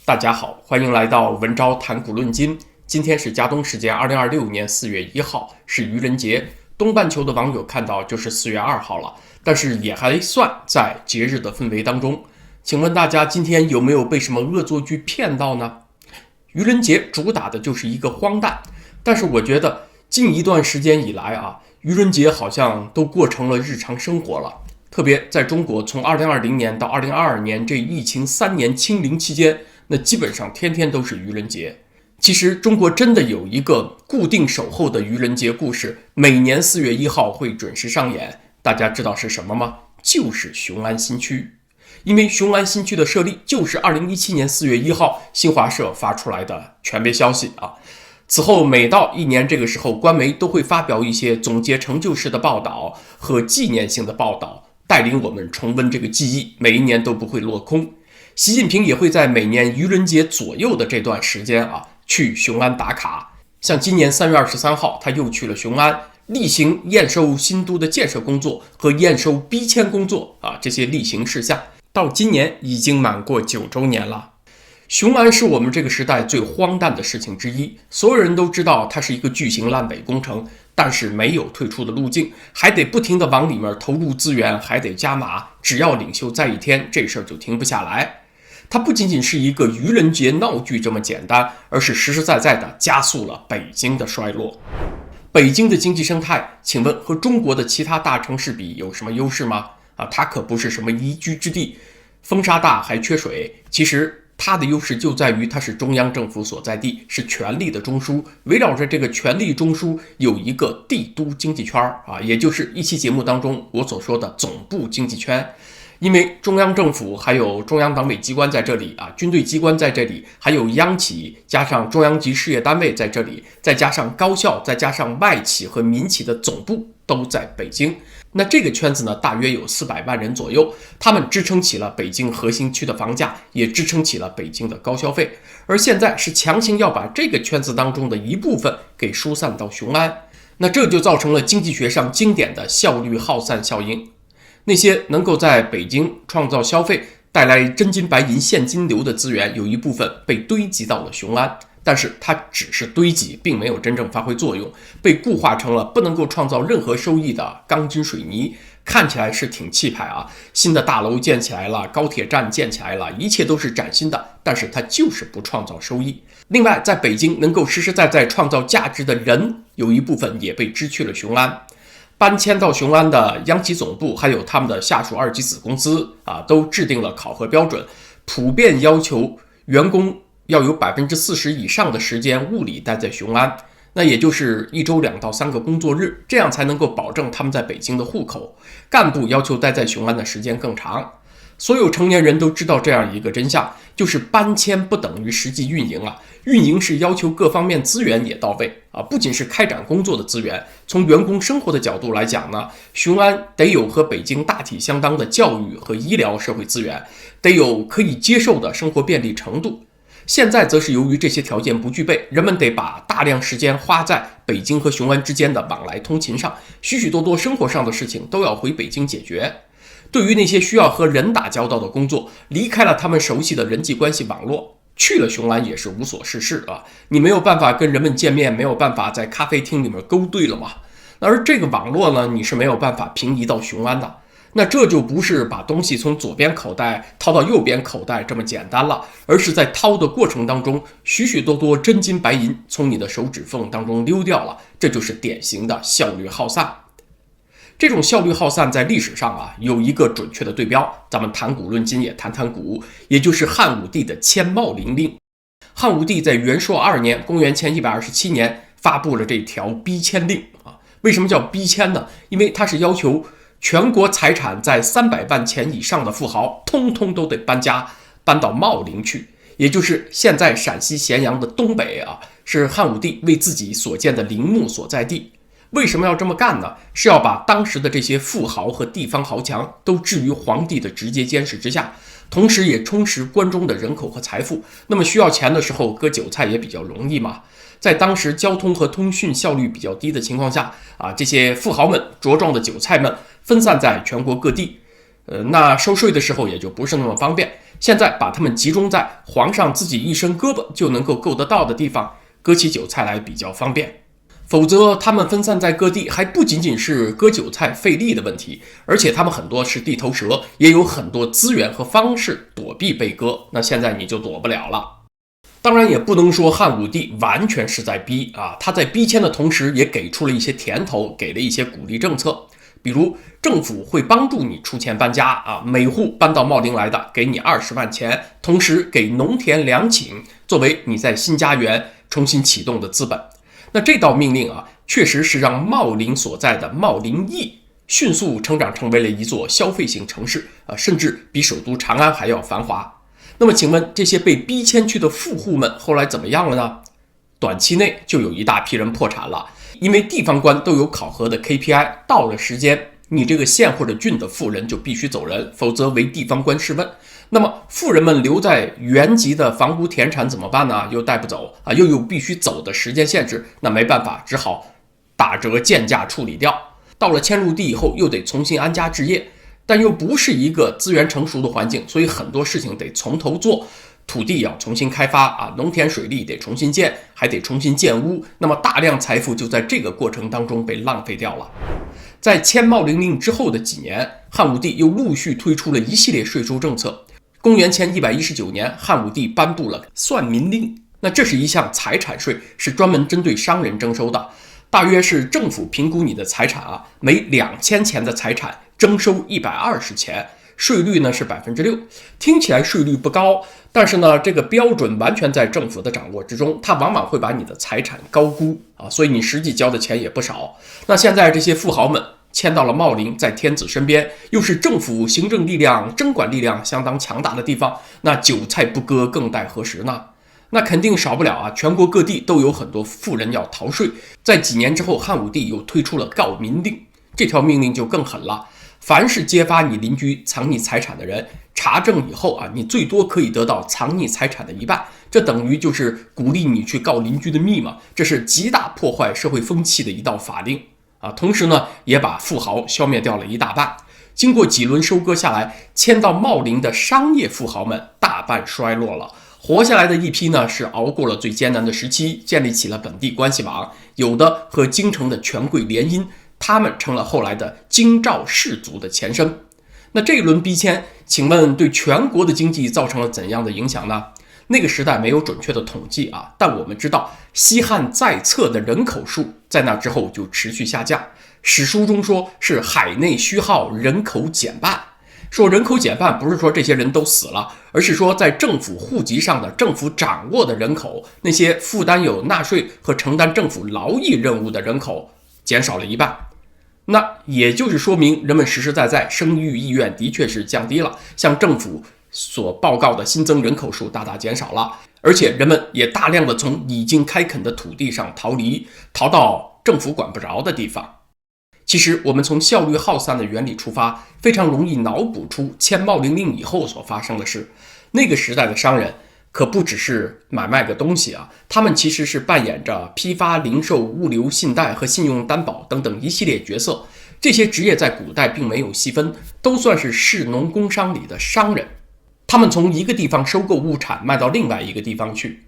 大家好，歡迎來到文昭談古論今。今天是加東時間2026年4月1號，是愚人節。東半球的網友看到就是4月2號了，但是也還算在節日的氛圍當中。請問大家今天有沒有被什麼惡作劇騙到呢？愚人節主打的就是一個荒誕，但是我覺得近一段時間以來愚人節好像都過成了日常生活了。特別在中國，從2020年到2022年這疫情3年清零期間，那基本上天天都是愚人節。其實中國真的有一個固定守候的愚人節故事，每年4月1號會準時上演。大家知道是什麼嗎？就是雄安新區。因為雄安新区的設立就是2017年4月1號新華社發出來的權威消息啊。此後每到一年這個時候，官媒都會發表一些總結成就式的報道和紀念性的報道，帶領我們重溫這個記憶，每一年都不會落空。習近平也會在每年愚人節左右的這段時間去雄安打卡。像今年3月23號，他又去了雄安，例行驗收新都的建設工作和驗收逼遷工作這些例行事項，到今年已經滿過9週年了。雄安是我們這個時代最荒誕的事情之一，所有人都知道它是一個巨型爛尾工程，但是沒有退出的路徑，還得不停地往裡面投入資源，還得加碼，只要領袖在一天，這事兒就停不下來。它不僅僅是一個愚人節鬧劇這麼簡單，而是實實在在地加速了北京的衰落。北京的經濟生態，請問和中國的其他大城市比有什麼優勢嗎？它可不是什麼宜居之地，風沙大還缺水。其實它的優勢就在于它是中央政府所在地，是權力的中樞，圍繞着這個權力中樞有一個帝都經濟圈也就是一期節目當中我所說的總部經濟圈。因為中央政府還有中央黨委機關在這裡軍隊機關在這裡，還有央企加上中央級事業單位在這裡，再加上高校，再加上外企和民企的總部都在北京。那這個圈子呢，大約有400萬人左右，他們支撐起了北京核心區的房價，也支撐起了北京的高消費。而現在是強行要把這個圈子當中的一部分給疏散到雄安，那這就造成了經濟學上經典的效率耗散效應。那些能夠在北京創造消費、帶來真金白銀現金流的資源，有一部分被堆積到了雄安，但是它只是堆積，並沒有真正發揮作用，被固化成了不能夠創造任何收益的鋼筋水泥。看起來是挺氣派新的大樓建起來了，高鐵站建起来了，一切都是崭新的，但是它就是不創造收益。另外，在北京能夠實實在在創造價值的人，有一部分也被支去了雄安。搬遷到雄安的央企總部，還有他們的下屬2級子公司都制定了考核標準，普遍要求員工要有40%以上的時間物理待在雄安，那也就是1周2到3個工作日，這樣才能夠保證他們在北京的戶口。幹部要求待在雄安的時間更長。所有成年人都知道這樣一個真相，就是搬遷不等於實際運營運營是要求各方面資源也到位不僅是開展工作的資源，從員工生活的角度來講呢，雄安得有和北京大體相當的教育和醫療社會資源，得有可以接受的生活便利程度。現在則是由於這些條件不具備，人們得把大量時間花在北京和雄安之間的往來通勤上，許許多多生活上的事情都要回北京解決。對於那些需要和人打交道的工作，離開了他們熟悉的人際關係網絡，去了雄安也是無所事事你沒有辦法跟人們見面，沒有辦法在咖啡廳裡面勾兌了嘛。而這個網絡呢，你是沒有辦法平移到雄安的。那這就不是把東西從左邊口袋掏到右邊口袋這麼簡單了，而是在掏的过程當中，許許多多真金白銀從你的手指縫當中溜掉了，這就是典型的效率耗散。這種效率耗散在歷史上有一個準確的對標，咱們談古論今也談談古，也就是漢武帝的遷茂陵令。漢武帝在元朔2年，公元前127年發布了這條逼遷令為什麼叫逼遷呢？因為它是要求全國財產在300萬錢以上的富豪，通通都得搬家，搬到茂陵去，也就是現在陝西咸陽的東北是漢武帝為自己所建的陵墓所在地。為什麼要這麼幹呢？是要把當時的這些富豪和地方豪強都置於皇帝的直接監視之下，同時也充實關中的人口和財富。那麼需要錢的時候割韭菜也比較容易嘛。在當時交通和通訊效率比較低的情況下這些富豪們茁壯的韭菜們分散在全國各地，那收稅的時候也就不是那麼方便。現在把他們集中在皇上自己一伸胳膊就能夠得到的地方，割起韭菜來比較方便。否則他們分散在各地，還不僅仅是割韭菜費力的問題，而且他们很多是地头蛇，也有很多資源和方式躲避被割。那現在你就躲不了了。當然也不能說漢武帝完全是在逼啊，他在逼遷的同時也給出了一些甜头，給了一些鼓勵政策。比如政府會幫助你出錢搬家啊，每戶搬到茂陵來的給你20萬錢，同時給農田糧稉，作為你在新家園重新啟動的資本。那這道命令啊，確實是讓茂陵所在的茂陵驛迅速成長成為了一座消費型城市啊，甚至比首都長安還要繁華。那麼請問這些被逼遷去的富戶們後來怎麼樣了呢？短期內就有一大批人破產了，因為地方官都有考核的 KPI， 到了時間，你這個縣或者郡的富人就必須走人，否則為地方官試問。那麼富人們留在原籍的房屋田產怎麼辦呢？又帶不走啊，又有必須走的時間限制，那沒辦法，只好打折賤價處理掉。到了遷入地以後，又得重新安家置業，但又不是一個資源成熟的環境，所以很多事情得從頭做。土地要重新開發啊，農田水利得重新建，還得重新建屋，那麼大量財富就在這個過程當中被浪費掉了。在遷茂陵令之後的幾年，漢武帝又陸續推出了一系列稅收政策。公元前119年，漢武帝頒布了算民令，那這是一項財產稅，是專門針對商人徵收的，大約是政府評估你的財產啊，每2000錢的財產徵收120錢，稅率呢是6%。聽起來稅率不高，但是呢，這個標準完全在政府的掌握之中，它往往會把你的財產高估啊，所以你實際交的錢也不少。那現在這些富豪們遷到了茂陵，在天子身邊，又是政府行政力量、征管力量相當強大的地方，那韭菜不割更待何時呢？那肯定少不了啊，全国各地都有很多富人要逃稅。在幾年之後，漢武帝又推出了告民令，這條命令就更狠了，凡是揭發你鄰居藏匿財產的人，查證以後啊，你最多可以得到藏匿財產的1半，這等於就是鼓勵你去告鄰居的密嘛，這是極大破壞社會風氣的一道法令。同時呢，也把富豪消滅掉了一大半。經過幾輪收割下來，遷到茂陵的商業富豪們大半衰落了，活下來的一批呢，是熬過了最艱難的時期，建立起了本地關係網，有的和京城的權貴聯姻，他們成了後來的京兆氏族的前身。那這一輪逼遷，請問對全國的經濟造成了怎樣的影響呢？那個時代沒有準確的統計啊，但我們知道西漢在冊的人口數在那之後就持續下降。史書中說是海內虛耗，人口減半。說人口減半不是說這些人都死了，而是說在政府戶籍上的政府掌握的人口，那些負擔有納稅和承擔政府勞役任務的人口減少了1半。那也就是說明人們實實在在生育意願的確是降低了，像政府所報告的新增人口數大大減少了，而且人們也大量的從已經開墾的土地上逃離，逃到政府管不着的地方。其實我們從效率耗散的原理出發，非常容易腦補出遷茂陵令以後所發生的事。那個時代的商人可不只是買賣個東西啊，他們其實是扮演着批發、零售、物流、信貸和信用擔保等等一系列角色。這些職業在古代並沒有細分，都算是士農工商裡的商人。他們從一個地方收購物產賣到另外一個地方去。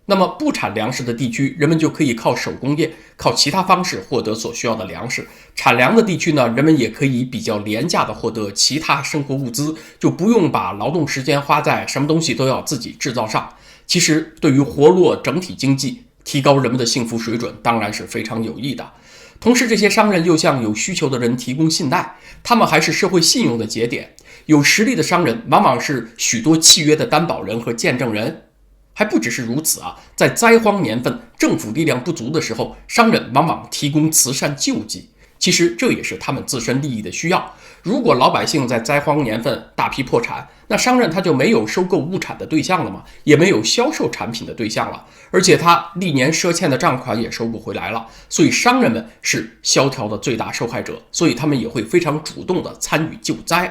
那麼不產糧食的地區，人們就可以靠手工業、靠其他方式獲得所需要的糧食。產糧的地區呢，人們也可以比較廉價的獲得其他生活物資，就不用把勞動時間花在什麼東西都要自己制造上。其實對於活絡整體經濟、提高人們的幸福水準，當然是非常有益的。同時，這些商人又向有需求的人提供信貸，他們還是社会信用的节点。有實力的商人往往是許多契約的擔保人和見證人。還不只是如此啊，在災荒年份，政府力量不足的時候，商人往往提供慈善救濟。其實這也是他們自身利益的需要。如果老百姓在災荒年份大批破產，那商人他就沒有收购物產的對象了嘛，也沒有銷售產品的對象了，而且他歷年賒欠的賬款也收不回來了。所以商人們是蕭條的最大受害者，所以他們也會非常主動的參與救災。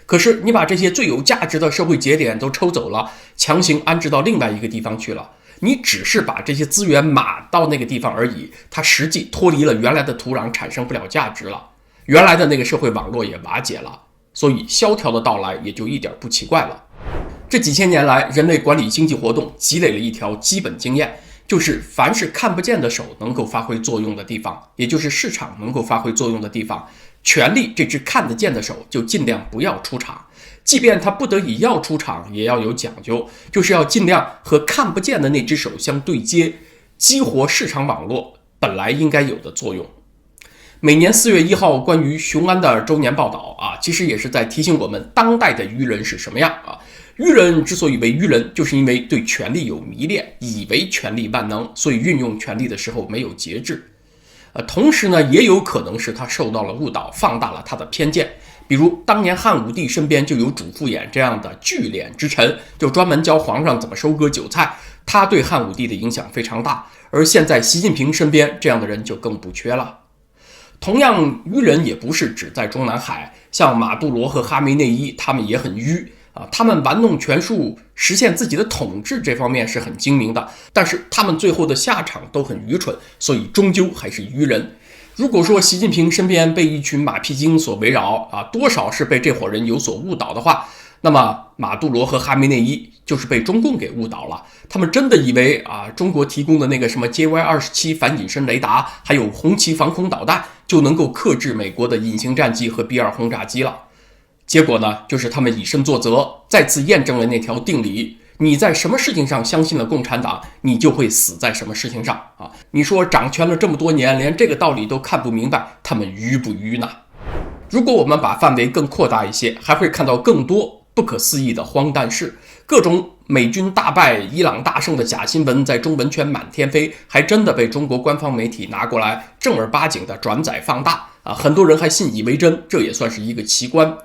可是你把這些最有價值的社會節點都抽走了，強行安置到另外一個地方去了，你只是把這些資源碼到那個地方而已，它實際脫離了原來的土壤，產生不了價值了，原來的那個社會網絡也瓦解了，所以蕭條的到來也就一點不奇怪了。這幾千年來，人類管理經濟活動積累了一條基本經驗，就是凡是看不見的手能夠發揮作用的地方，也就是市场能夠發揮作用的地方，权力这只看得见的手就尽量不要出场。即便他不得已要出场，也要有講究，就是要盡量和看不見的那只手相對接，激活市場網絡本來應該有的作用。每年4月1號關於雄安的周年報道其實也是在提醒我們當代的愚人是什麼樣愚人之所以為愚人，就是因為對權力有迷戀，以為權力萬能，所以運用權力的時候沒有節制。同時呢，也有可能是他受到了誤導，放大了他的偏見。比如當年漢武帝身邊就有主父偃這樣的聚敛之臣，就專門教皇上怎麼收割韭菜，他对漢武帝的影響非常大。而現在習近平身邊這樣的人就更不缺了。同樣，愚人也不是只在中南海，像馬杜羅和哈梅內伊，他們也很愚他們玩弄权術，實現自己的統治，這方面是很精明的，但是他們最後的下場都很愚蠢，所以終究還是愚人。如果說習近平身邊被一群馬屁精所圍繞多少是被這夥人有所誤導的話，那麼馬杜羅和哈梅內伊就是被中共給誤導了。他們真的以為中國提供的那個什麼 JY-27 反隱身雷達，還有紅旗防空導彈，就能夠克制美國的隱形戰機和 B-2 轟炸機了。結果呢，就是他們以身作則，再次驗證了那條定理：你在什麼事情上相信了共產黨，你就會死在什麼事情上你說掌權了這麼多年，連這個道理都看不明白，他們愚不愚呢？如果我們把範圍更擴大一些，還會看到更多不可思議的荒誕事，各種美軍大敗、伊朗大勝的假新聞在中文圈滿天飛，還真的被中國官方媒體拿過來正兒八經的轉載放大很多人還信以為真，這也算是一個奇觀。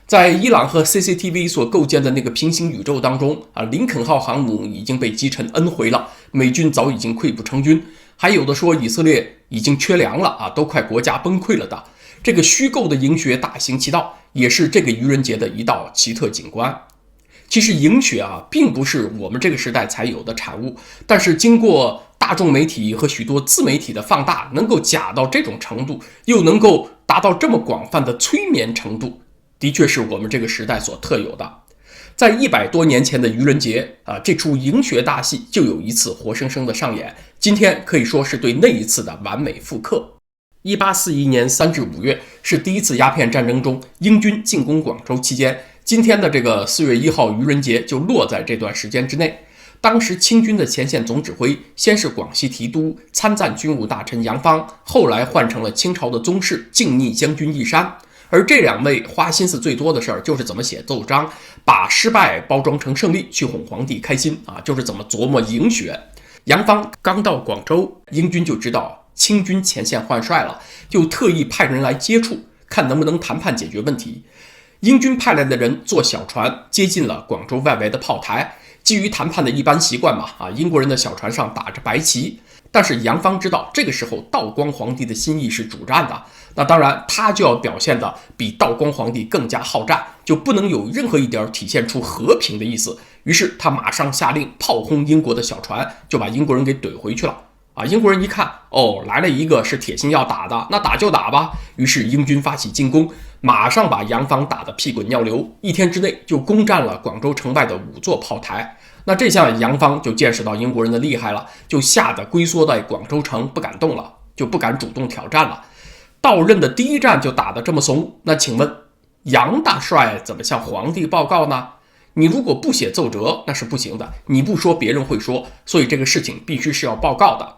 在伊朗和 CCTV 所構建的那個平行宇宙當中林肯號航母已經被擊沉 N 回了，美軍早已經溃不成軍，還有的說以色列已經缺糧了都快國家崩潰了的。這個虛構的營學大行其道，也是這個愚人節的一道奇特景觀。其實營學並不是我們這個時代才有的產物，但是經過大眾媒體和許多自媒體的放大，能夠假到這種程度，又能夠達到這麼廣泛的催眠程度，的確是我們這個時代所特有的。在100多年前的愚人節這出營學大戲就有一次活生生的上演，今天可以說是對那一次的完美復刻。1841年3至5月是第一次鴉片戰爭中英軍進攻廣州期間，今天的這個4月1號愚人節就落在這段時間之內。當時清軍的前線總指揮先是廣西提督參贊軍務大臣楊芳，後來換成了清朝的宗室靖逆將軍義山。而這兩位花心思最多的事兒就是怎麼寫奏章，把失敗包裝成勝利去哄皇帝開心就是怎麼琢磨營學。楊芳剛到廣州，英軍就知道清軍前線換帥了，就特意派人來接觸，看能不能談判解決問題。英軍派來的人坐小船接近了廣州外圍的炮台，基於談判的一般習慣英國人的小船上打着白旗。但是楊芳知道這個時候道光皇帝的心意是主戰的，那當然他就要表現的比道光皇帝更加好戰，就不能有任何一點體現出和平的意思。於是他馬上下令炮轟英國的小船，就把英國人給怼回去了。英國人一看，來了一個是鐵心要打的，那打就打吧。於是英軍發起進攻，馬上把楊芳打得屁滾尿流，1天之內就攻占了廣州城外的5座炮台。那這下楊芳就見識到英國人的厲害了，就嚇得龜縮在廣州城不敢動了，就不敢主動挑戰了。到任的第一戰就打得這麼慫，那請問楊大帥怎麼向皇帝報告呢？你如果不寫奏折那是不行的，你不說別人會說，所以這個事情必須是要報告的。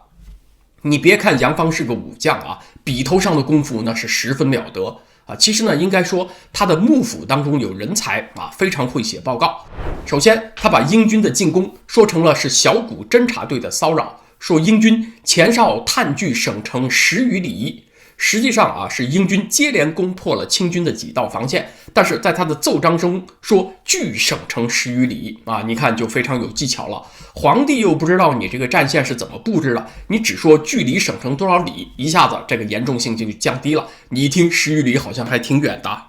你別看楊芳是個武將筆頭上的功夫那是十分了得其實呢，應該說他的幕府當中有人才非常會寫報告。首先，他把英軍的進攻說成了是小股偵察隊的騷擾，說英軍前哨探據省城10餘里。實際上是英軍接連攻破了清軍的幾道防線，但是在他的奏章中說距省城10餘里你看就非常有技巧了。皇帝又不知道你這個戰線是怎麼布置的，你只說距離省城多少里，一下子這個嚴重性就降低了。你一聽10余里好像還挺遠的。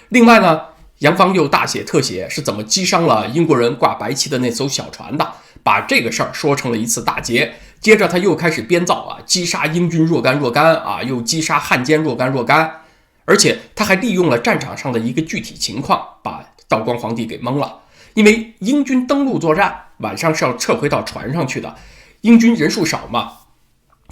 另外呢，楊芳又大寫特寫是怎麼擊傷了英國人掛白旗的那艘小船的，把這個事兒說成了一次大捷。接着他又開始編造擊殺英軍若干若干又擊殺漢奸若干若干，而且他還利用了戰場上的一個具體情況，把道光皇帝給蒙了。因為英軍登陸作戰，晚上是要撤回到船上去的，英軍人數少嘛，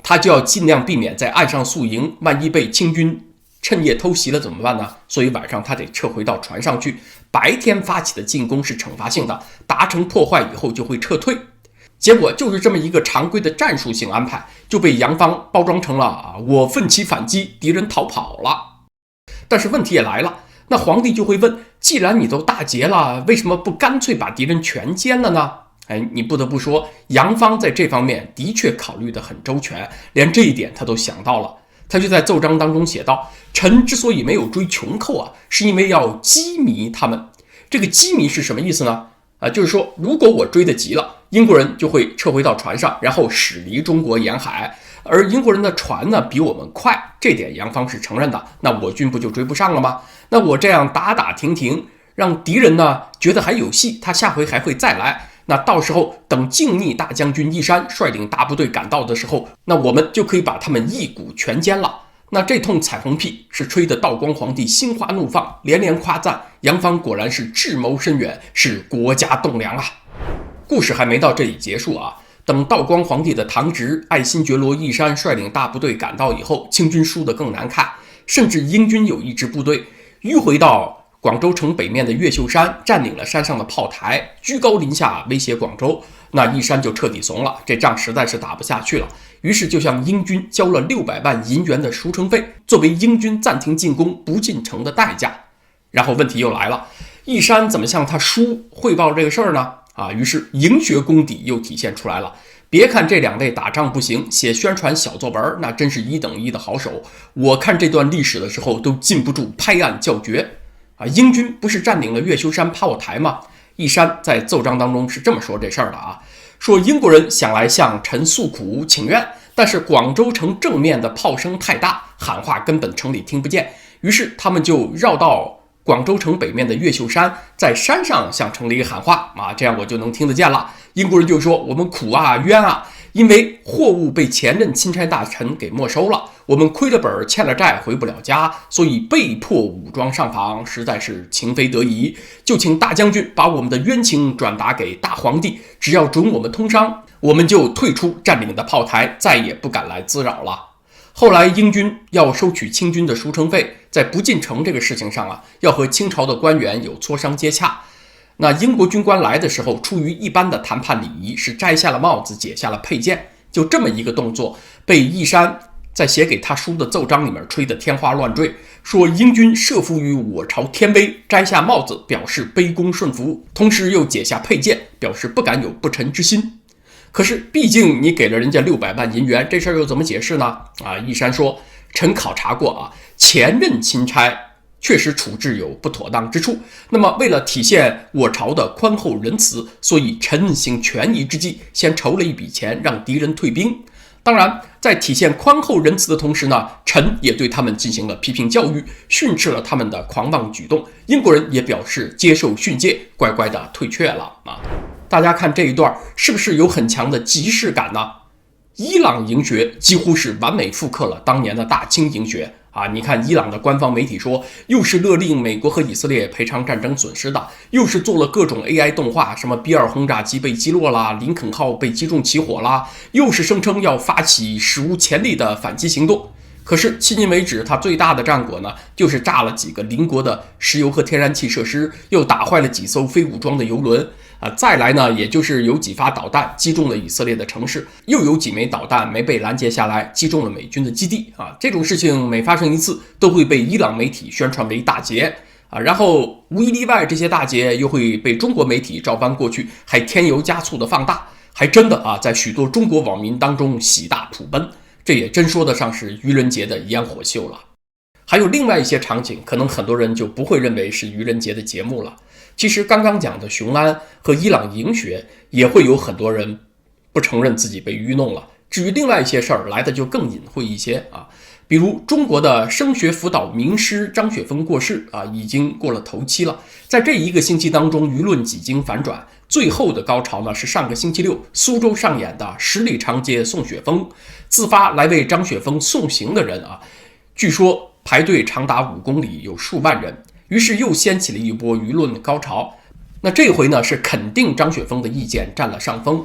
他就要盡量避免在岸上宿營，萬一被清軍趁夜偷襲了怎麼辦呢？所以晚上他得撤回到船上去，白天發起的進攻是懲罰性的，達成破壞以後就會撤退。結果就是這麼一個常規的戰術性安排，就被楊芳包裝成了我奮起反擊，敵人逃跑了。但是問題也來了，那皇帝就會問，既然你都大捷了，為什麼不乾脆把敵人全殲了呢？你不得不說，楊芳在這方面的確考慮得很周全，連這一點他都想到了。他就在奏章當中寫道，臣之所以沒有追瓊寇是因為要擊糜他們。這個擊糜是什麼意思呢？就是說，如果我追得急了，英國人就會撤回到船上，然後駛離中國沿海，而英國人的船呢比我們快，這點楊芳是承認的，那我軍不就追不上了嗎？那我這樣打打停停，讓敵人呢覺得還有戲，他下回還會再來。那到時候等靖逆大將軍義山率領大部隊趕到的時候，那我們就可以把他們一鼓全殲了。那這通彩虹屁是吹得道光皇帝心花怒放，連連誇讚楊芳果然是智謀深遠，是國家棟梁啊。故事還沒到這裡結束啊，等道光皇帝的堂侄愛新覺羅義山率領大部隊趕到以後，清軍輸得更難看，甚至英軍有一支部隊迂回到廣州城北面的越秀山，佔領了山上的炮台，居高臨下威脅廣州。那義山就徹底慫了，這仗實在是打不下去了，於是就向英軍交了600萬銀元的輸城費，作為英軍暫停進攻不進城的代價。然後問題又來了，義山怎麼向他叔匯報這個事兒呢？於是營學功底又體現出來了。別看這兩位打仗不行，寫宣傳小作文那真是1等1的好手。我看這段歷史的時候都禁不住拍案叫絕。英軍不是佔領了越秀山炮台嗎？義山在奏章當中是這麼說這事兒的說英國人想來向臣訴苦請願，但是廣州城正面的炮聲太大，喊話根本城裡聽不見，於是他們就繞到廣州城北面的越秀山，在山上向城裡喊話這樣我就能聽得見了。英國人就說，我們苦冤因為貨物被前任欽差大臣給沒收了，我們虧了本欠了債回不了家，所以被迫武裝上訪，實在是情非得已，就請大將軍把我們的冤情轉達給大皇帝，只要准我們通商，我們就退出佔領的炮台，再也不敢來滋擾了。後來英軍要收取清軍的輸城費，在不進城這個事情上要和清朝的官员有磋商接洽。那英國軍官來的時候，出於一般的談判禮儀，是摘下了帽子，解下了佩劍，就這麼一個動作，被義山在寫給他叔的奏章裡面吹得天花亂墜，說英軍設伏於我朝天威，摘下帽子表示卑躬順服，同時又解下佩劍，表示不敢有不臣之心。可是畢竟你給了人家600萬銀元，這事兒又怎麼解釋呢？義山說，臣考察過前任欽差確實處置有不妥當之處，那麼為了體現我朝的寬厚仁慈，所以臣行權宜之計，先籌了一筆錢讓敵人退兵。當然在體現寬厚仁慈的同時呢，臣也對他們進行了批評教育，訓斥了他們的狂妄舉動。英國人也表示接受训诫，乖乖的退却了大家看這一段是不是有很強的即視感呢？伊朗营學幾乎是完美複刻了當年的大清营學你看伊朗的官方媒體說，又是勒令美国和以色列賠償戰爭損失的，又是做了各種 AI 動畫，什麼比爾轟炸機被擊落啦，林肯號被擊中起火啦，又是聲稱要發起史無前例的反擊行動。可是迄今為止，他最大的戰果呢，就是炸了幾個鄰國的石油和天然氣設施，又打壞了幾艘非武裝的油輪再來呢，也就是有幾發導彈擊中了以色列的城市，又有幾枚導彈沒被攔截下來，擊中了美軍的基地這種事情每發生一次，都會被伊朗媒體宣傳為大捷然後無一例外，這些大捷又會被中國媒體照搬過去，還添油加醋的放大，還真的在許多中國網民當中喜大普奔。這也真說得上是愚人節的煙火秀了。還有另外一些場景，可能很多人就不會認為是愚人節的節目了。其實剛剛講的雄安和伊朗營學，也會有很多人不承認自己被愚弄了。至於另外一些事兒，來的就更隱晦一些比如中國的聲學輔導名師張雪峰過世已經過了頭七了。在這一個星期當中，輿論幾經反轉，最後的高潮呢是上個星期六蘇州上演的十里長街送雪峰，自發來為張雪峰送行的人據說排隊長達5公里，有數萬人。於是又掀起了一波輿論高潮，那這回呢是肯定張雪峰的意見占了上風。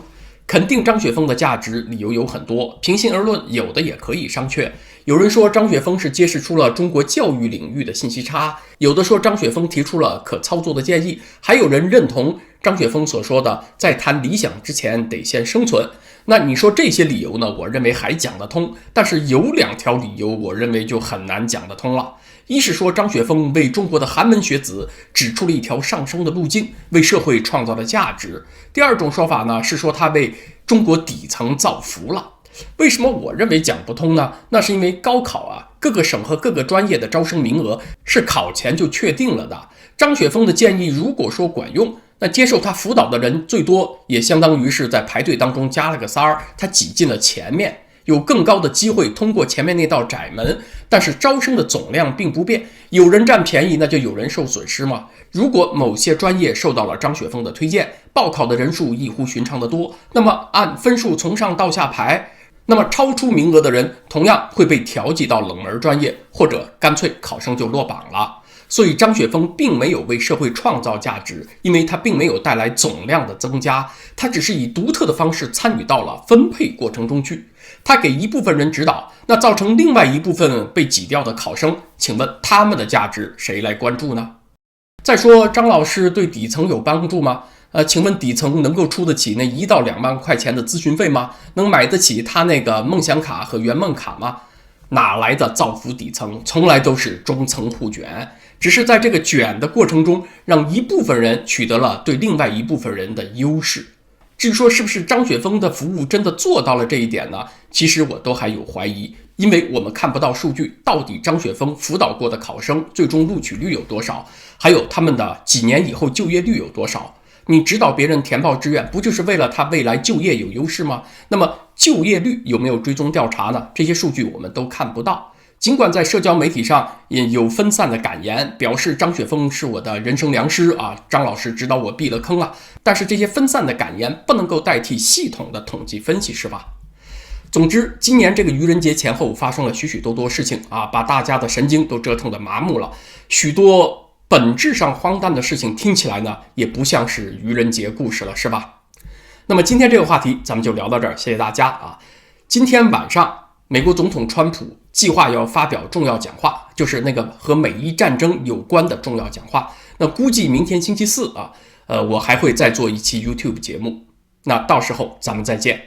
肯定張雪峰的價值理由有很多，平心而論，有的也可以商榷。有人說張雪峰是揭示出了中國教育領域的信息差，有的說張雪峰提出了可操作的建議，還有人認同張雪峰所說的在談理想之前得先生存。那你說這些理由呢，我認為還講得通，但是有2條理由我認為就很難講得通了。一是說張雪峰為中國的寒門學子指出了一條上升的路徑，為社会創造了價值。第二種說法呢，是說他為中國底層造福了。為什麼我認為講不通呢？那是因為高考各個省和各個專業的招生名額是考前就確定了的。張雪峰的建議如果說管用，那接受他輔導的人最多也相當於是在排队当中加了個3，他擠進了前面，有更高的機會通過前面那道窄門。但是招生的總量并不变，有人占便宜，那就有人受損失嘛。如果某些专業受到了张雪峰的推荐，報考的人數異乎尋常的多，那麼按分數從上到下排，那麼超出名額的人同樣會被調劑到冷門專業，或者乾脆考生就落榜了。所以張雪峰並沒有為社會創造價值，因為他並沒有帶來總量的增加，他只是以獨特的方式參與到了分配過程中去。他給一部分人指導，那造成另外一部分被擠掉的考生，請問他們的價值誰來關注呢？再說張老師對底層有幫助嗎？請問底層能夠出得起那1到2萬塊錢的諮詢費嗎？能買得起他那個夢想卡和圓夢卡嗎？哪來的造福底層？從來都是中層互卷，只是在這個卷的過程中，讓一部分人取得了對另外一部分人的優勢。至於說是不是張雪峰的服務真的做到了這一點呢？其實我都還有懷疑，因為我們看不到數據，到底張雪峰輔導過的考生最終錄取率有多少，還有他們的幾年以後就業率有多少。你指導別人填報志願，不就是為了他未來就業有優勢嗎？那麼就業率有沒有追蹤調查呢？這些數據我們都看不到。儘管在社交媒體上也有分散的感言，表示张雪峰是我的人生良師张老師指導我避了坑了，但是這些分散的感言不能夠代替系統的統計分析，是吧？總之，今年這個愚人節前後發生了許許多多事情把大家的神經都折騰得麻木了。許多本質上荒誕的事情聽起來呢，也不像是愚人節故事了，是吧？那麼今天這個話題咱們就聊到這兒，謝謝大家今天晚上美國總統川普計劃要發表重要講話，就是那個和美伊戰爭有關的重要講話。那估計明天星期四我還會再做一期 YouTube 節目。那到時候咱們再見。